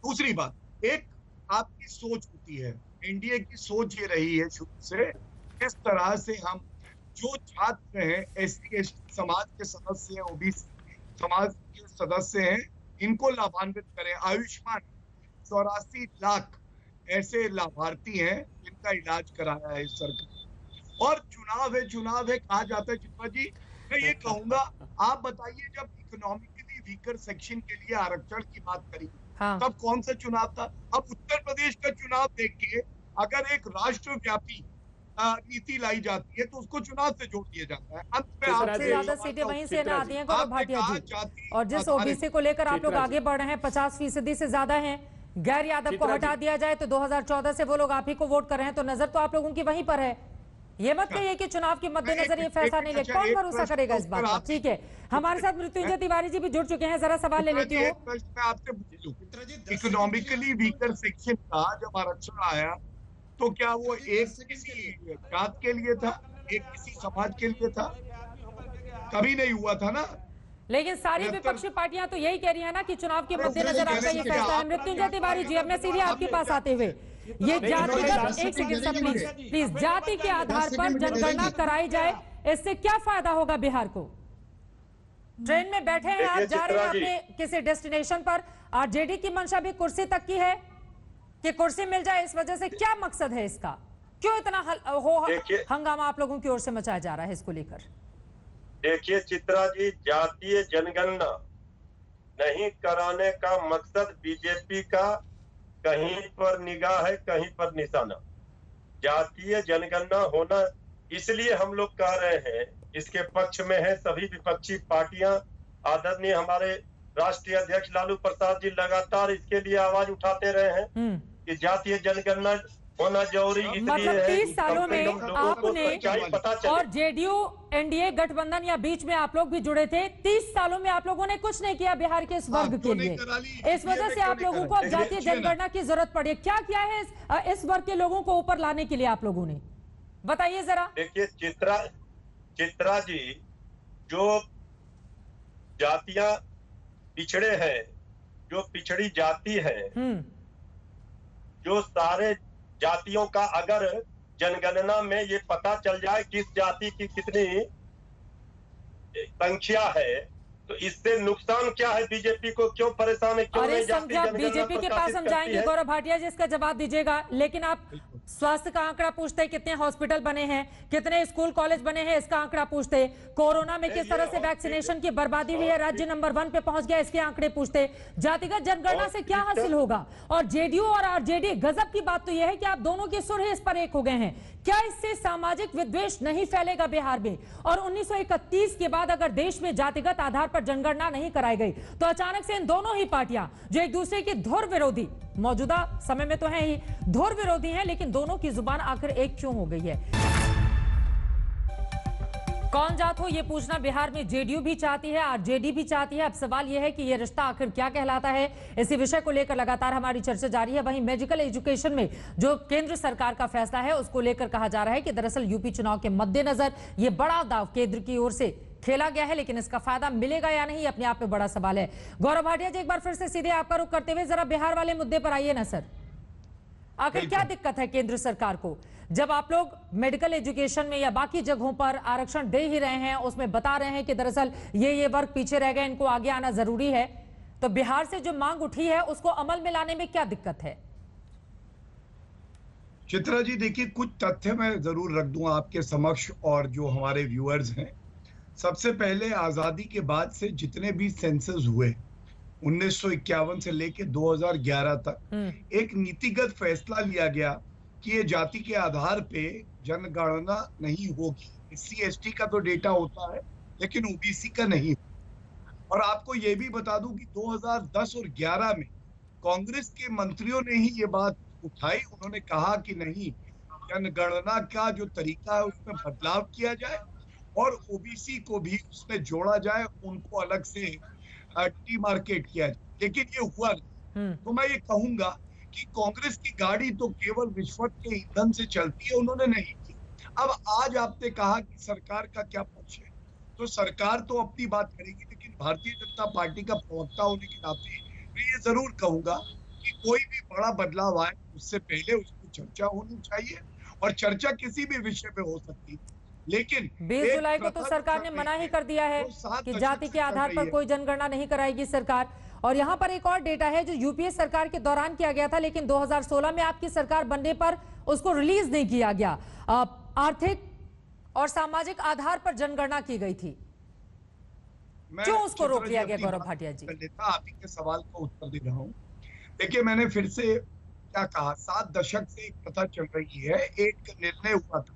दूसरी बात, एक आपकी सोच होती है, एनडीए की सोच ये रही है शुरू से, किस तरह से हम जो छात्र हैं, SC/ST समाज के सदस्य हैं, OBC समाज के सदस्य हैं, इनको लाभान्वित करें। आयुष्मान 84 लाख ऐसे लाभार्थी हैं जिनका इलाज कराया है इस सरकार। और चुनाव है कहा जाता है। चित्रा जी, मैं ये कहूंगा, आप बताइए, जब इकोनॉमिकली वीकर सेक्शन के लिए आरक्षण की बात करी तब कौन सा चुनाव था? अब उत्तर प्रदेश का चुनाव देख के अगर एक राष्ट्रव्यापी नीति लाई जाती है तो उसको चुनाव से जोड़ दिया जाता है। अंत में सबसे ज्यादा सीटें वहीं से ना आती हैं गौरव भाटिया जी। और जिस OBC को लेकर आप लोग आगे बढ़ रहे हैं, 50% से ज्यादा हैं। गैर यादव को हटा दिया जाए तो 2014 से वो लोग आप ही को वोट कर रहे हैं, तो नजर तो आप लोगों की वहीं पर है। ये मत कहिए कि चुनाव के मद्देनजर ये फैसला नहीं ले, कौन भरोसा करेगा इस बात का। ठीक है, हमारे साथ मृत्युंजय तिवारी जी भी जुड़ चुके हैं, जरा सवाल ले लेती हूँ। इकोनॉमिकली वीकर सेक्शन का जब आरक्षण आया तो क्या वो एक किसी जात के लिए था, एक किसी समाज के लिए था? कभी नहीं हुआ था ना। लेकिन सारी विपक्षी पार्टियां तो यही कह रही है ना कि चुनाव के मद्देनजर आपका ये फैसला है। मृत्युंजय तिवारी जी, अब मैं सीधे आपके पास आते हुए, ये जातिगत, एक सेकंड प्लीज, जाति के आधार पर जनगणना कराई जाए, इससे क्या फायदा होगा बिहार को? ट्रेन में बैठे हैं आप, जा रहे हैं अपने किसी डेस्टिनेशन पर, आरजेडी की मंशा भी कुर्सी तक की है कि कुर्सी मिल जाए, इस वजह से क्या मकसद है इसका? क्यों इतना हंगामा आप लोगों की ओर से मचाया जा रहा है इसको लेकर? देखिए चित्रा जी, जातीय जनगणना नहीं कराने का मकसद बीजेपी का कहीं पर निगाह है, कहीं पर निशाना। जातीय जनगणना होना इसलिए हम लोग कह रहे हैं, इसके पक्ष में है सभी विपक्षी पार्टियां। आदरणीय हमारे राष्ट्रीय अध्यक्ष लालू प्रसाद जी लगातार इसके लिए आवाज उठाते रहे हैं कि जातीय जनगणना होना जरूरी इसलिए मतलब 30 सालों में आपने और जेडीयू एनडीए गठबंधन या बीच में आप लोग भी जुड़े थे, 30 सालों में आप लोगों ने कुछ नहीं किया बिहार के इस वर्ग के लिए। इस वजह से आप लोगों को अब जातीय जनगणना की जरूरत पड़ी है। क्या किया है इस वर्ग के लोगों को ऊपर लाने के लिए आप लोगों ने, बताइए जरा। देखिए चित्रा जी, जो जातियां पिछड़े हैं, जो पिछड़ी जाति है, जो सारे जातियों का अगर जनगणना में ये पता चल जाए किस जाति की कितनी संख्या है, तो इससे नुकसान क्या है बीजेपी को? क्यों परेशान है? क्यों नहीं संख्या बीजेपी के पास हम जाएंगे गौरव भाटिया जी, इसका जवाब दीजिएगा। लेकिन आप स्वास्थ्य का आंकड़ा पूछते हैं, कितने हॉस्पिटल बने हैं, कितने स्कूल कॉलेज बने हैं, इसका आंकड़ा पूछते। कोरोना में किस तरह से वैक्सीनेशन की बर्बादी हुई है, राज्य नंबर 1 पे पहुंच गया, इसके आंकड़े पूछते। जातिगत जनगणना से क्या हासिल होगा? और जेडीयू और आरजेडी, गजब की बात तो यह है कि आप दोनों के सुर इस पर एक हो गए हैं। क्या इससे सामाजिक विद्वेष नहीं फैलेगा बिहार में? और 1931 के बाद अगर देश में जातिगत आधार पर जनगणना नहीं कराई गई तो अचानक से इन दोनों ही पार्टियां जो एक दूसरे के धुर विरोधी, मौजूदा समय में तो है ही धुर विरोधी हैं, लेकिन दोनों की जुबान आखिर एक क्यों हो गई है? कौन जात हो ये पूछना बिहार में जेडीयू भी चाहती है, आरजेडी भी चाहती है। अब सवाल यह है कि यह रिश्ता आखिर क्या कहलाता है। इसी विषय को लेकर लगातार हमारी चर्चा जारी है। वहीं मेडिकल एजुकेशन में जो केंद्र सरकार का फैसला है उसको लेकर कहा जा रहा है कि दरअसल यूपी चुनाव के मद्देनजर यह बड़ा दाव केंद्र की ओर से खेला गया है, लेकिन इसका फायदा मिलेगा या नहीं अपने आप में बड़ा सवाल है। गौरव भाटिया जी, एक बार फिर से सीधे आपका रुख करते हुए जरा बिहार वाले मुद्दे पर आइए ना सर। आखिर क्या दिक्कत है केंद्र सरकार को, जब आप लोग मेडिकल एजुकेशन में या बाकी जगहों पर आरक्षण दे ही रहे हैं, उसमें बता रहे हैं कि दरअसल ये वर्ग पीछे रह गए, इनको आगे आना जरूरी है, तो बिहार से जो मांग उठी है उसको अमल में लाने में क्या दिक्कत है? चित्रा जी देखिए, कुछ तथ्य मैं जरूर रख दूं आपके समक्ष और जो हमारे व्यूअर्स हैं। सबसे पहले आजादी के बाद से जितने भी सेंसस हुए 1951 से लेके 2011 तक एक नीतिगत फैसला लिया गया कि ये जाति के आधार पे जनगणना नहीं होगी। SC/ST का तो डेटा होता है लेकिन OBC का नहीं। और आपको ये भी बता दूं कि 2010 और 11 में कांग्रेस के मंत्रियों ने ही ये बात उठाई। उन्होंने कहा कि नहीं, जनगणना का जो तरीका है उसमें बदलाव किया जाए और OBC को भी उसमें जोड़ा जाए, उनको अलग से डिमार्केट किया जाए, लेकिन ये हुआ नहीं। तो मैं ये कहूंगा कि कांग्रेस की गाड़ी तो केवल रिश्वत के ईंधन से चलती है, उन्होंने नहीं की। अब आज आपने कहा कि सरकार का क्या पक्ष है, तो सरकार तो अपनी बात करेगी, लेकिन भारतीय जनता पार्टी का प्रवक्ता होने के नाते मैं ये जरूर कहूंगा कि कोई भी बड़ा बदलाव आए उससे पहले उसकी चर्चा होनी चाहिए, और चर्चा किसी भी विषय पे हो सकती है, लेकिन 20 जुलाई को तो सरकार ने मना ही कर दिया है कि जाति के आधार पर कोई जनगणना नहीं कराएगी सरकार। और यहाँ पर एक और डेटा है जो यूपीए सरकार के दौरान किया गया था, लेकिन 2016 में आपकी सरकार बनने पर उसको रिलीज नहीं किया गया। आर्थिक और सामाजिक आधार पर जनगणना की गई थी, क्यों उसको रोक लिया गया? गौरव भाटिया जी, आप के सवाल का उत्तर दे रहा हूँ। देखिए, मैंने फिर से क्या कहा, 7 दशक से एक प्रथा चल रही है, एक निर्णय हुआ था,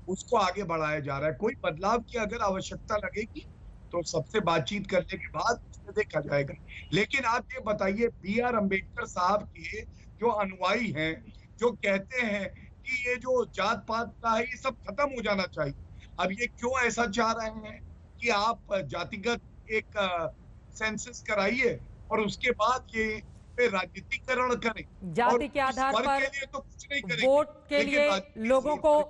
उसको आगे बढ़ाया जा रहा है। कोई बदलाव की अगर आवश्यकता लगेगी तो सबसे बातचीत करने के बाद उसमें देखा जाएगा। लेकिन आप ये बताइए, BR अम्बेडकर साहब के जो अनुयायी हैं, जो कहते हैं कि ये जो जात पात का है ये सब खत्म हो जाना चाहिए, अब ये क्यों ऐसा चाह रहे हैं कि आप जातिगत एक सेंसस कराइए और उसके बाद ये राजनीतिकरण करें, जाति के आधार पर तो कुछ नहीं करेंगे, वोट के लिए लोगों को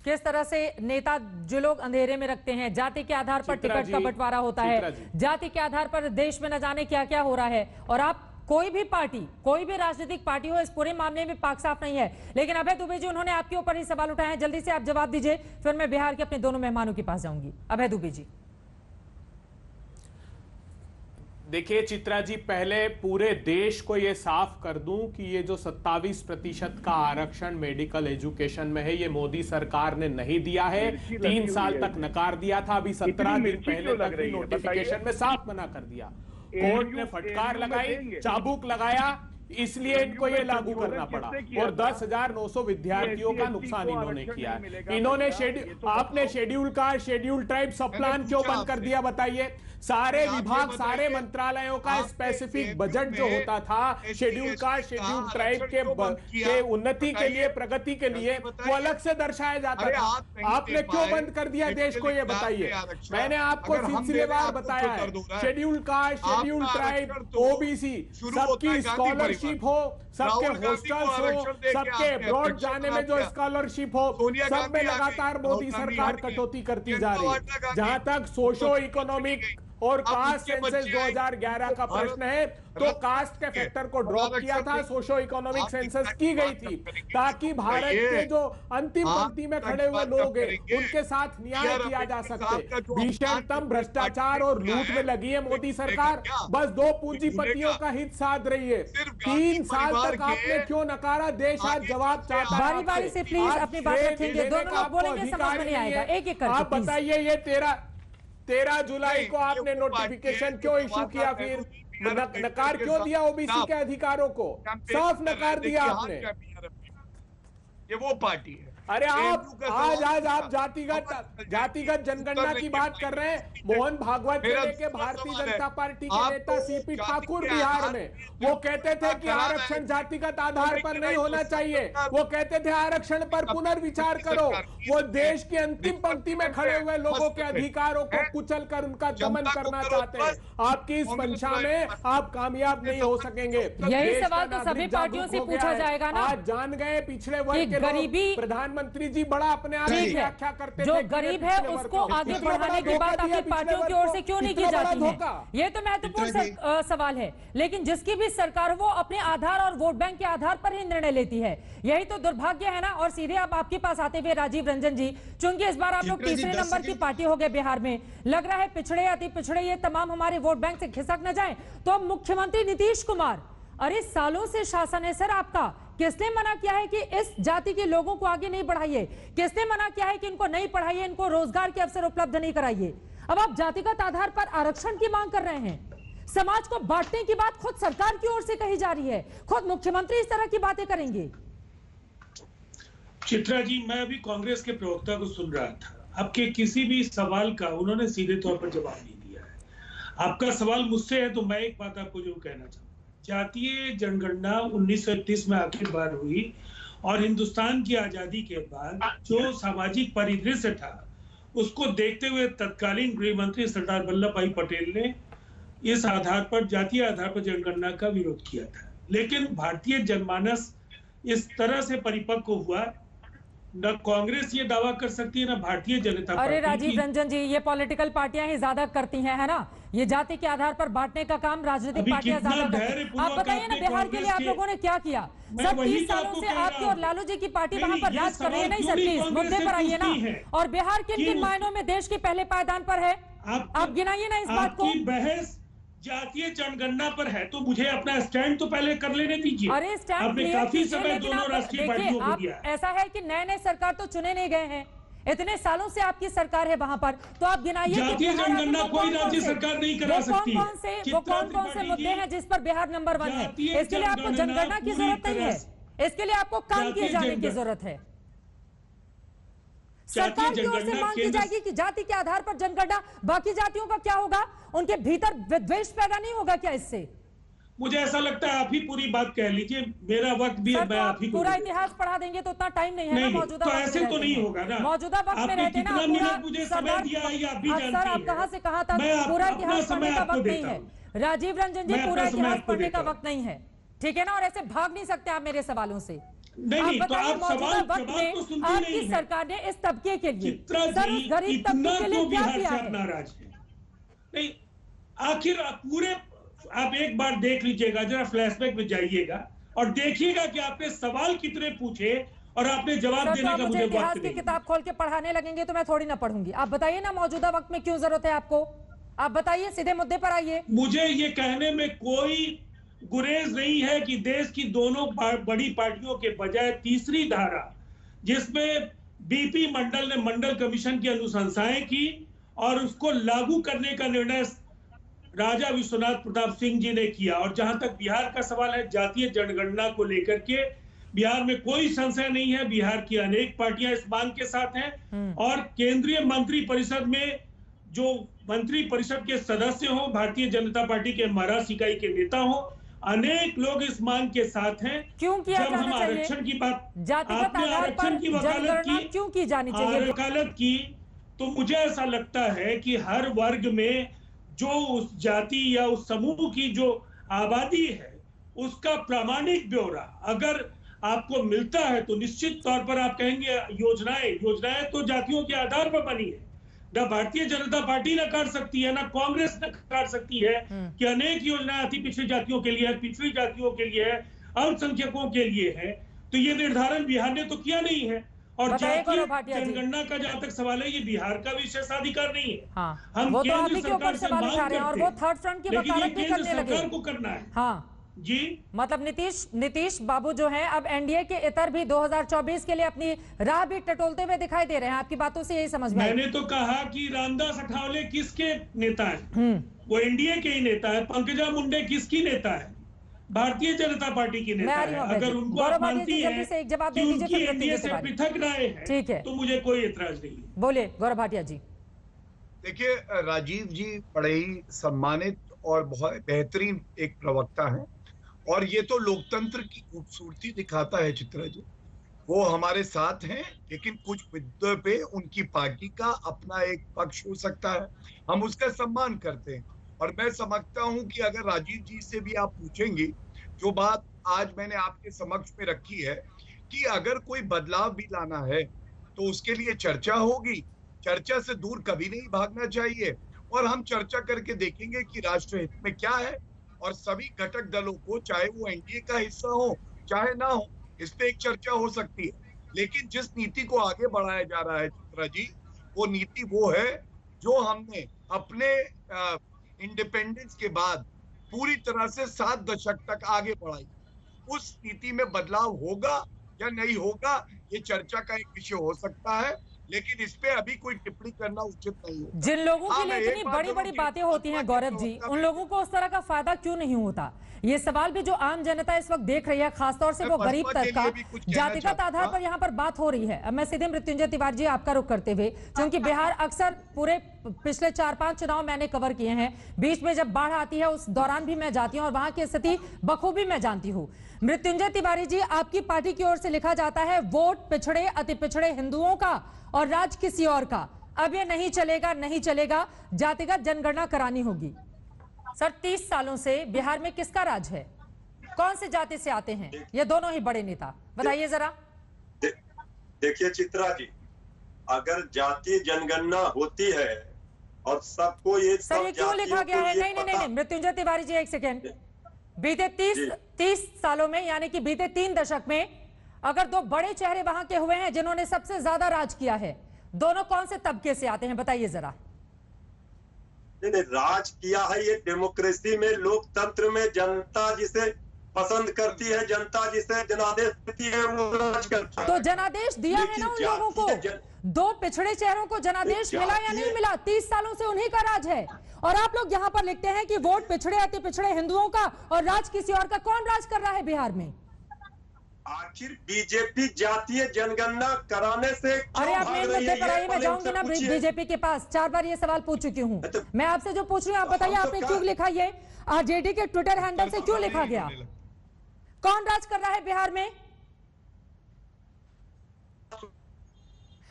किस तरह से नेता जो लोग अंधेरे में रखते हैं, जाति के आधार पर टिकट का बंटवारा होता है, जाति के आधार पर देश में न जाने क्या क्या हो रहा है। और आप कोई भी पार्टी, कोई भी राजनीतिक पार्टी हो, इस पूरे मामले में पाक साफ नहीं है। लेकिन अभय दुबे जी, उन्होंने आपके ऊपर ही सवाल उठाए हैं, जल्दी से आप जवाब दीजिए, फिर मैं बिहार के अपने दोनों मेहमानों के पास जाऊंगी। अभय दुबे जी, देखिए चित्रा जी, पहले पूरे देश को ये साफ कर दूं कि ये जो 27% का आरक्षण मेडिकल एजुकेशन में है, ये मोदी सरकार ने नहीं दिया है। 3 साल तक नकार दिया था, अभी 17 दिन पहले तक नोटिफिकेशन में साफ मना कर दिया। कोर्ट ने फटकार लगाई, चाबुक लगाया, इसलिए इनको ये लागू करना पड़ा और 10,900 विद्यार्थियों का नुकसान इन्होंने किया है। इन्होंने आपने शेड्यूल कास्ट, शेड्यूल ट्राइब सब प्लान क्यों बंद कर दिया बताइए? सारे विभाग, सारे मंत्रालयों का स्पेसिफिक बजट जो होता था शेड्यूल कास्ट, शेड्यूल ट्राइब के उन्नति के लिए, प्रगति के लिए, वो अलग से दर्शाया जाता था। आपने क्यों बंद कर दिया देश को, ये बताइए। मैंने आपको सिलसिलेवार बताया है, schedule caste, schedule tribe, OBC सबकी स्कॉलरशिप हो, सबके हॉस्टल्स हो, सबके अब्रॉड जाने में जो स्कॉलरशिप हो, सब में लगातार मोदी सरकार कटौती करती जा रही है। जहां तक सोशो इकोनॉमिक और कास्ट सेंसस 2011 का प्रश्न है, तो कास्ट के फैक्टर को ड्रॉप किया था, सोशो इकोनॉमिक सेंसस की गई थी ताकि भारत के जो अंतिम पंक्ति में खड़े हुए लोग हैं उनके साथ न्याय किया जा सके। भीषणतम भ्रष्टाचार और लूट में लगी है मोदी सरकार, बस 2 पूंजीपतियों का हित साध रही है। 3 साल तक आपने क्यों नकारा? देश आज जवाब चाहता है। बारी बारी से प्लीज अपनी बात रखेंगे, दोनों लोग बोलेंगे, समझ में नहीं आएगा, एक-एक करके आप बताइए। ये 13 जुलाई को आपने नोटिफिकेशन क्यों इशू किया, फिर नकार क्यों दिया OBC के अधिकारों को? साफ नकार दिया आपने। ये वो पार्टी है। अरे आप आज आप जातिगत जनगणना की बात कर रहे हैं। मोहन भागवत से लेके भारतीय जनता पार्टी के नेता CP ठाकुर बिहार में वो कहते थे कि आरक्षण जातिगत आधार पर नहीं होना चाहिए, वो कहते थे आरक्षण पर पुनर्विचार करो। वो देश की अंतिम पंक्ति में खड़े हुए लोगों के अधिकारों को कुचल कर उनका दमन करना चाहते हैं। आपकी इस मंशा में आप कामयाब नहीं हो सकेंगे। यही सवाल तो सभी पार्टियों से पूछा जाएगा ना। आज जान गए पिछड़े वर्ग के गरीबी प्रधानमंत्री जी बड़ा अपने आप की व्याख्या करते जो थे गरीब है उसको आगे बढ़ाने की बात आपकी पार्टियों की ओर से क्यों नहीं की जाती है? ये तो महत्वपूर्ण सवाल है। लेकिन जिसकी भी सरकार वो अपने आधार और वोट बैंक के आधार पर ही निर्णय लेती है। यही तो दुर्भाग्य है ना। और सीधे अब आपके पास आते हुए राजीव रंजन जी, चूंकि इस बार आप लोग तीसरे नंबर की पार्टी हो गए बिहार में, लग रहा है पिछड़े अति पिछड़े ये तमाम हमारे वोट बैंक से खिसक न जाए, तो अब मुख्यमंत्री नीतीश कुमार, अरे सालों से शासन है सर आपका, किसने मना किया है कि इस जाति के लोगों को आगे नहीं बढ़ाइए? किसने मना किया है कि इनको नहीं पढ़ाइए, इनको रोजगार के अवसर उपलब्ध नहीं कराइए? अब आप जातिगत आधार पर आरक्षण की मांग कर रहे हैं। समाज को बांटने की बात खुद सरकार की ओर से कही जा रही है, खुद मुख्यमंत्री इस तरह की बातें करेंगे। चित्रा जी, मैं अभी कांग्रेस के प्रवक्ता को सुन रहा था, आपके किसी भी सवाल का उन्होंने सीधे तौर पर जवाब नहीं दिया है। आपका सवाल मुझसे है तो मैं एक बात आपको जो कहना चाहूँ, जातीय जनगणना 1931 में आखिर बार हुई और हिंदुस्तान की आजादी के बाद जो सामाजिक परिदृश्य था उसको देखते हुए तत्कालीन गृह मंत्री सरदार वल्लभ भाई पटेल ने इस आधार पर, जातीय आधार पर जनगणना का विरोध किया था। लेकिन भारतीय जनमानस इस तरह से परिपक्व हुआ, न कांग्रेस ये दावा कर सकती है, न भारतीय जनता पार्टी। अरे राजीव रंजन जी, ये पॉलिटिकल पार्टियां ही ज्यादा करती हैं, है ना? ये जाति के आधार पर बांटने का काम राजनीतिक पार्टियां ज्यादा करती हैं। आप बताइए ना, बिहार के लिए आप लोगों ने क्या किया? सर 30 सालों से आपकी और लालू जी की पार्टी वहां पर राज कर रही है। नहीं सर, प्लीज मुद्दे पर आइए ना। और बिहार किन किन मायनों में देश के पहले पायदान पर है, आप गिनाइए ना इस बात को। बहस जातीय जनगणना पर है तो मुझे अपना स्टैंड तो पहले कर लेने दीजिए। अरे स्टैंड आपने काफी समय दोनों राष्ट्रीय पार्टियों को दिया। ऐसा है कि नए नए सरकार तो चुने नहीं गए हैं, इतने सालों से आपकी सरकार है वहां पर, तो आप गिनाइए जातीय जनगणना कोई राज्य सरकार नहीं करा सकती। वो कौन कौन से मुद्दे हैं जिस पर बिहार नंबर 1 है? इसके लिए आपको जनगणना की जरूरत नहीं है, इसके लिए आपको काम किए जाने की जरूरत है। सरकार की ओर से मांग की जाएगी कि जाति के आधार पर जनगणना, बाकी जातियों का क्या होगा? उनके भीतर विद्वेष पैदा नहीं होगा क्या इससे? मुझे ऐसा लगता है आप ही पूरी बात कह लीजिए, मेरा वक्त भी है, मैं आप ही पूरा इतिहास पढ़ा देंगे तो उतना टाइम नहीं है ना। मौजूदा तो ऐसे तो नहीं होगा ना, मौजूदा वक्त में रहते ना। मुझे समय दिया है, आप भी जानती हैं। सर आप कहां से कहां तक पूरा इतिहास पढ़ने का वक्त नहीं है। राजीव रंजन जी, पूरा इतिहास पढ़ने का वक्त नहीं है, ठीक है ना? और ऐसे भाग नहीं सकते आप मेरे सवालों से। नहीं, आप बताइए, मौजूदा वक्त में आपकी सरकार ने इस तबके के लिए, सर उस गरीब तबके के लिए क्या किया है? नहीं, आखिर पूरे आप एक बार देख लीजिएगा, जरा फ्लैशबैक में जाइएगा और देखिएगा कि आपने सवाल कितने पूछे और आपने जवाब देने का मुझे इतिहास की किताब खोल के पढ़ाने लगेंगे तो मैं थोड़ी ना पढ़ूंगी। आप बताइए ना, मौजूदा वक्त में क्यों जरूरत है आपको? आप बताइए, सीधे मुद्दे पर आइए। मुझे ये कहने में कोई गुरेज नहीं है कि देश की दोनों बड़ी पार्टियों के बजाय तीसरी धारा, जिसमें बीपी मंडल ने मंडल कमीशन की अनुशंसाएं की और उसको लागू करने का निर्णय राजा विश्वनाथ प्रताप सिंह जी ने किया। और जहां तक बिहार का सवाल है, जातीय जनगणना को लेकर के बिहार में कोई संशय नहीं है, बिहार की अनेक पार्टियां इस मांग के साथ हैं। और केंद्रीय मंत्री परिषद में जो मंत्री परिषद के सदस्य हो, भारतीय जनता पार्टी के महाराष्ट्र इकाई के नेता हो, अनेक लोग इस मांग के साथ हैं। क्यों किया जब हम आरक्षण की बात, आपने आरक्षण की क्यों की जानी चाहिए वकालत की, तो मुझे ऐसा लगता है कि हर वर्ग में जो उस जाति या उस समूह की जो आबादी है उसका प्रामाणिक ब्यौरा अगर आपको मिलता है तो निश्चित तौर पर आप कहेंगे योजनाएं तो जातियों के आधार पर बनी है। ना भारतीय जनता पार्टी नकार सकती है, ना कांग्रेस नकार सकती है कि अनेक योजनाएं अति पिछड़ी जातियों के लिए है, पिछड़ी जातियों के लिए है, अल्पसंख्यकों के लिए है। तो ये निर्धारण बिहार ने तो किया नहीं है। और जातीय जनगणना का जहां तक सवाल है, ये बिहार का विशेषाधिकार नहीं है। हाँ, हम वो तो आप केंद्र ही के ऊपर सवाल उठा रहे हैं और वो थर्ड फ्रंट की वकालत भी करने लगे। सरकार को करना है। हाँ जी, मतलब नीतीश बाबू जो हैं अब एनडीए के इतर भी 2024 के लिए अपनी राह भी टटोलते हुए दिखाई दे रहे हैं। आपकी बातों से यही समझ में मैंने तो कहा कि रामदास अठावले किसके नेता है? वो एनडीए के ही नेता है। पंकजा मुंडे किसकी नेता है? भारतीय जनता पार्टी की नेता है। अगर उनको आप मानती है कि उनकी एनडीए से पृथक राय है, ठीक है, तो मुझे कोई एतराज नहीं है। बोले गौरव भाटिया जी। देखिए, राजीव जी बड़े ही सम्मानित और बहुत बेहतरीन एक प्रवक्ता है और ये तो लोकतंत्र की खूबसूरती दिखाता है। चित्रा जी वो हमारे साथ हैं, लेकिन कुछ मुद्दों पे उनकी पार्टी का अपना एक पक्ष हो सकता है, हम उसका सम्मान करते हैं। और मैं समझता हूं कि अगर राजीव जी से भी आप पूछेंगे, जो बात आज मैंने आपके समक्ष में रखी है कि अगर कोई बदलाव भी लाना है तो उसके लिए चर्चा होगी। चर्चा से दूर कभी नहीं भागना चाहिए और हम चर्चा करके देखेंगे कि राष्ट्र हित में क्या है और सभी घटक दलों को, चाहे वो एनडीए का हिस्सा हो चाहे ना हो, इस पे एक चर्चा हो सकती है। लेकिन जिस नीति को आगे बढ़ाया जा रहा है चित्रा जी, वो नीति वो है जो हमने अपने इंडिपेंडेंस के बाद पूरी तरह से 7 दशक तक आगे बढ़ाई। उस नीति में बदलाव होगा या नहीं होगा, ये चर्चा का एक विषय हो सकता है, लेकिन इस पे अभी कोई टिप्पणी करना उचित नहीं होगा। जिन लोगों के लिए इतनी बड़ी बड़ी बातें होती हैं गौरव जी, उन लोगों को उस तरह का फायदा क्यों नहीं होता? ये सवाल भी जो आम जनता इस वक्त देख रही है, खासतौर से वो गरीब तबका, जातिगत आधार पर यहाँ पर बात हो रही है। अब मैं सीधे मृत्युंजय तिवारी जी आपका रुख करते हुए, क्योंकि बिहार अक्सर पूरे पिछले 4-5 चुनाव मैंने कवर किए हैं, बीच में जब बाढ़ आती है उस दौरान भी मैं जाती हूँ और वहां की स्थिति बखूबी मैं जानती हूँ। मृत्युंजय तिवारी जी, आपकी पार्टी की ओर से लिखा जाता है वोट पिछड़े अति पिछड़े हिंदुओं का और राज किसी और का। अब ये नहीं चलेगा, नहीं चलेगा, जातिगत जनगणना करानी होगी। सर, 30 सालों से बिहार में किसका राज है? कौन से जाति से आते हैं ये दोनों ही बड़े नेता? बताइए जरा। देखिए चित्रा जी, अगर जातीय जनगणना होती है और सबको ये सर, ये क्यों लिखा गया है? नहीं, मृत्युंजय तिवारी जी एक सेकेंड। बीते 30 सालों में, यानी कि बीते 3 दशक में अगर 2 बड़े चेहरे वहां के हुए हैं जिन्होंने सबसे ज्यादा राज किया है, दोनों कौन से तबके से आते हैं? बताइए जरा। नहीं, राज किया है ये डेमोक्रेसी में, लोकतंत्र में जनता जिसे पसंद करती है, जनता जिसे जनादेश देती है, वो राज करता है। तो जनादेश दिया है ना उन लोगों को? 2 पिछड़े चेहरों को जनादेश मिला या नहीं मिला? 30 सालों से उन्हीं का राज है। और आप लोग यहाँ पर लिखते हैं कि वोट पिछड़े अति पिछड़े हिंदुओं का और राज किसी और का। कौन राज कर रहा है बिहार में? आखिर बीजेपी जातीय जनगणना कराने से अरे आप मेन मुद्दे पर आइए, मैं जाऊंगी ना बीजेपी के पास। 4 बार ये सवाल पूछ चुकी हूँ मैं आपसे। जो पूछ रही हूँ आप बताइए, आपने क्यों लिखा ये? आरजेडी के ट्विटर हैंडल से क्यों लिखा गया? कौन राज कर रहा है बिहार में?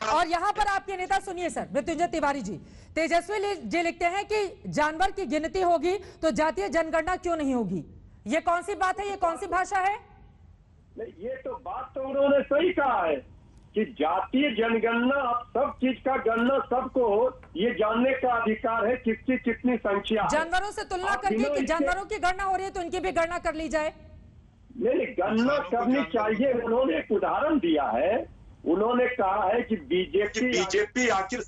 और यहाँ पर आपके नेता, सुनिए सर, मृत्युंजय तिवारी जी, तेजस्वी जी लिखते हैं कि जानवर की गिनती होगी तो जातीय जनगणना क्यों नहीं होगी। ये कौन सी बात है? ये कौन सी भाषा है? ये तो बात तो उन्होंने सही कहा है कि जातीय जनगणना, सब चीज का गणना सबको ये जानने का अधिकार है किसकी कितनी संख्या है। जानवरों से तुलना करके कि जानवरों की गणना हो रही है तो इनकी भी गणना कर ली जाए। नहीं, गणना करनी चाहिए। उन्होंने एक उदाहरण दिया है, उन्होंने कहा है कि बीजेपी आखिर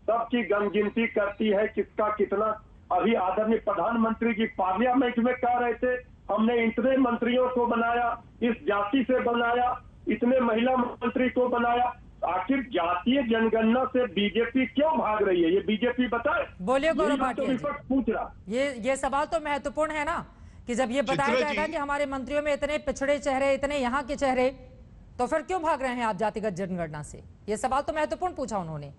सबकी गिनती करती है, किसका कितना। अभी आदरणीय प्रधानमंत्री जी पार्लियामेंट में कह रहे थे हमने इतने मंत्रियों को बनाया, इस जाति से बनाया, इतने महिला मंत्री को बनाया। आखिर जातीय जनगणना से बीजेपी क्यों भाग रही है? ये बीजेपी बताए। बोलिए गौरव भाटिया जी। विपक्ष पूछ रहा। ये सवाल तो महत्वपूर्ण है ना, कि जब ये बताया जाएगा कि हमारे मंत्रियों में इतने पिछड़े चेहरे, इतने यहाँ के चेहरे, तो फिर क्यों भाग रहे हैं आप जातिगत जनगणना से? ये सवाल तो महत्वपूर्ण पूछा उन्होंने।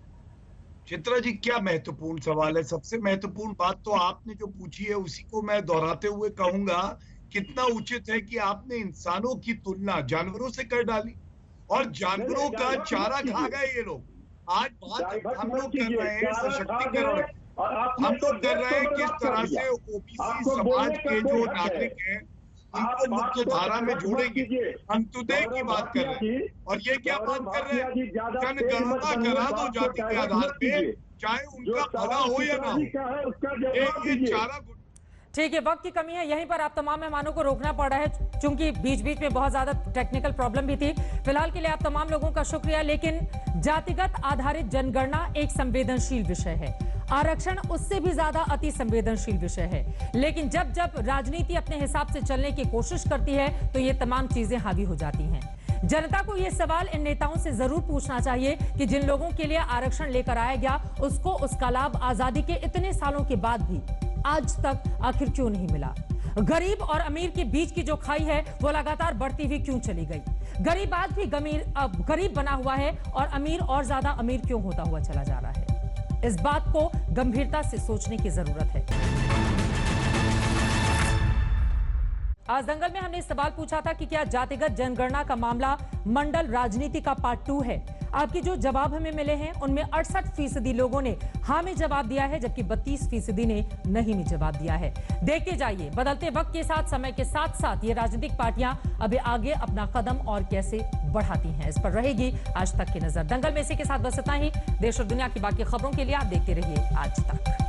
चित्रा जी, क्या महत्वपूर्ण सवाल है? सबसे महत्वपूर्ण बात तो आपने जो पूछी है उसी को मैं दोहराते हुए कहूंगा, कितना उचित है कि आपने इंसानों की तुलना जानवरों से कर डाली और जानवरों का चारा खा गए ये लोग। आज बात हम लोग कर रहे हैं सशक्तिकरण, हम लोग कर रहे हैं किस तरह से ओबीसी समाज के जो नागरिक हैं इनको मुख्य धारा में जोड़ेंगे, अंत्योदय की बात कर रहे हैं। और ये क्या बात कर रहे हैं? जनगणना करा दो जाति के आधार पे, चाहे उनका भला हो या ना हो। ये चारा ठीक है, वक्त की कमी है, यहीं पर आप तमाम मेहमानों को रोकना पड़ रहा है क्योंकि बीच बीच में बहुत ज्यादा टेक्निकल प्रॉब्लम भी थी। फिलहाल के लिए आप तमाम लोगों का शुक्रिया। लेकिन जातिगत आधारित जनगणना एक संवेदनशील विषय है, आरक्षण उससे भी ज्यादा अति संवेदनशील विषय है। लेकिन जब जब राजनीति अपने हिसाब से चलने की कोशिश करती है तो ये तमाम चीजें हावी हो जाती हैं। जनता को ये सवाल इन नेताओं से जरूर पूछना चाहिए कि जिन लोगों के लिए आरक्षण लेकर आया गया उसको उसका लाभ आजादी के इतने सालों के बाद भी आज तक आखिर क्यों नहीं मिला। गरीब और अमीर के बीच की जो खाई है वो लगातार बढ़ती हुई क्यों चली गई। गरीब आज भी गरीब बना हुआ है और अमीर और ज्यादा अमीर क्यों होता हुआ चला जा रहा है। इस बात को गंभीरता से सोचने की जरूरत है। आज दंगल में हमने सवाल पूछा था कि क्या जातिगत जनगणना का मामला मंडल राजनीति का पार्ट 2 है। आपके जो जवाब हमें मिले हैं उनमें 68% लोगों ने हाँ में जवाब दिया है, जबकि 32% ने नहीं में जवाब दिया है। देखते जाइए, बदलते वक्त के साथ, समय के साथ साथ ये राजनीतिक पार्टियां अभी आगे अपना कदम और कैसे बढ़ाती हैं, इस पर रहेगी आज तक की नजर। दंगल में इसी के साथ बस इतना ही। देश और दुनिया की बाकी खबरों के लिए आप देखते रहिए आज तक।